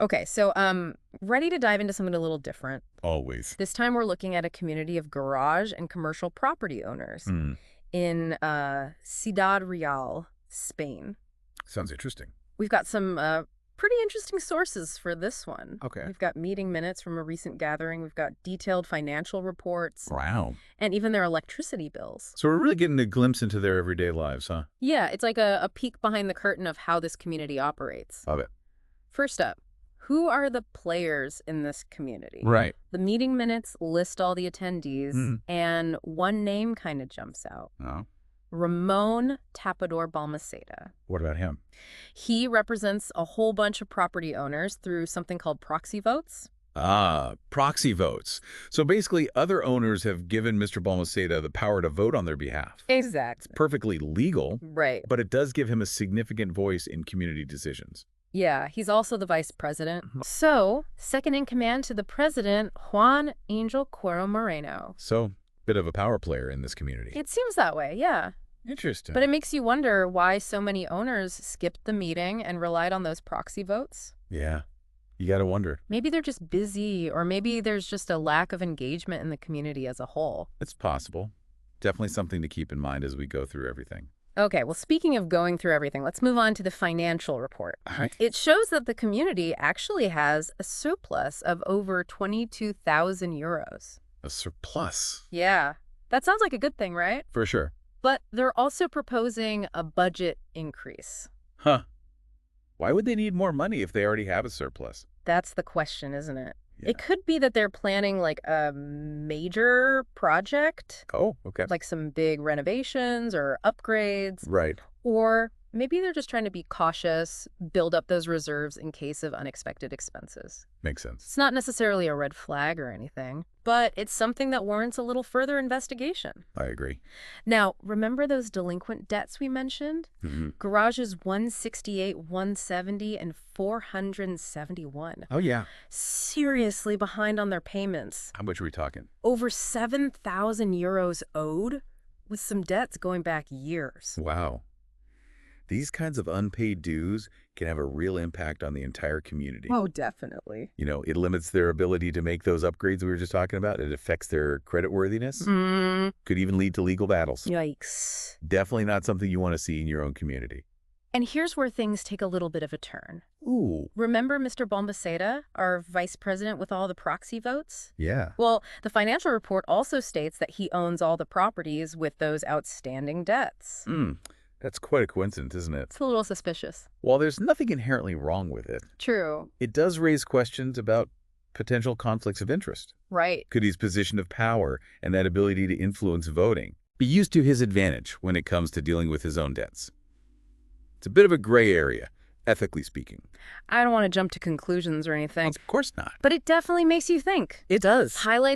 Okay, so ready to dive into something a little different. Always. This time we're looking at a community of garage and commercial property owners Hmm. in Ciudad Real, Spain. Sounds interesting. We've got some pretty interesting sources for this one. Okay. We've got meeting minutes from a recent gathering. We've got detailed financial reports Wow. and even their electricity bills. So we're really getting a glimpse into their everyday lives, huh? Yeah, it's like a peek behind the curtain of how this community operates. Love it. First up, who are the players in this community? Right. The meeting minutes list all the attendees, Hmm. and one name kind of jumps out. Oh. Ramon Tapador Balmaceda. What about him? He represents a whole bunch of property owners through something called proxy votes. Ah, proxy votes. So basically, other owners have given Mr. Balmaceda the power to vote on their behalf. Exactly. Perfectly legal, Right. but it does give him a significant voice in community decisions. Yeah, he's also the vice president. Mhm. So, second in command to the president, Juan Angel Cuero Moreno. So, bit of a power player in this community. It seems that way, yeah. Interesting. But it makes you wonder why so many owners skipped the meeting and relied on those proxy votes. Yeah, you got to wonder. Maybe they're just busy, or maybe there's just a lack of engagement in the community as a whole. It's possible. Definitely something to keep in mind as we go through everything. Okay, well, speaking of going through everything, let's move on to the financial report. All right. It shows that the community actually has a surplus of over 22,000 euros. A surplus. Yeah, that sounds like a good thing, right? For sure. But they're also proposing a budget increase. Huh. Why would they need more money if they already have a surplus? That's the question, isn't it? Yeah. It could be that they're planning like a major project, Oh, okay. like some big renovations or upgrades, Right. or maybe they're just trying to be cautious, build up those reserves in case of unexpected expenses. Makes sense. It's not necessarily a red flag or anything, but it's something that warrants a little further investigation. I agree. Now, remember those delinquent debts we mentioned? Hmm. Garages 168, 170, and 471. Oh, yeah. Seriously behind on their payments. How much are we talking? Over 7,000 euros owed, with some debts going back years. Wow. These kinds of unpaid dues can have a real impact on the entire community. Oh, definitely. You know, it limits their ability to make those upgrades we were just talking about. It affects their creditworthiness. Could even lead to legal battles. Yikes. Definitely not something you want to see in your own community. And here's where things take a little bit of a turn. Ooh. Remember Mr. Balmaceda, our vice president with all the proxy votes? Yeah. Well, the financial report also states that he owns all the properties with those outstanding debts. That's quite a coincidence, isn't it? It's a little suspicious. While there's nothing inherently wrong with it, True. it does raise questions about potential conflicts of interest. Right. Could his position of power and that ability to influence voting be used to his advantage when it comes to dealing with his own debts? It's a bit of a gray area, ethically speaking. I don't want to jump to conclusions or anything, Of course not. but it definitely makes you think. It does. Highlights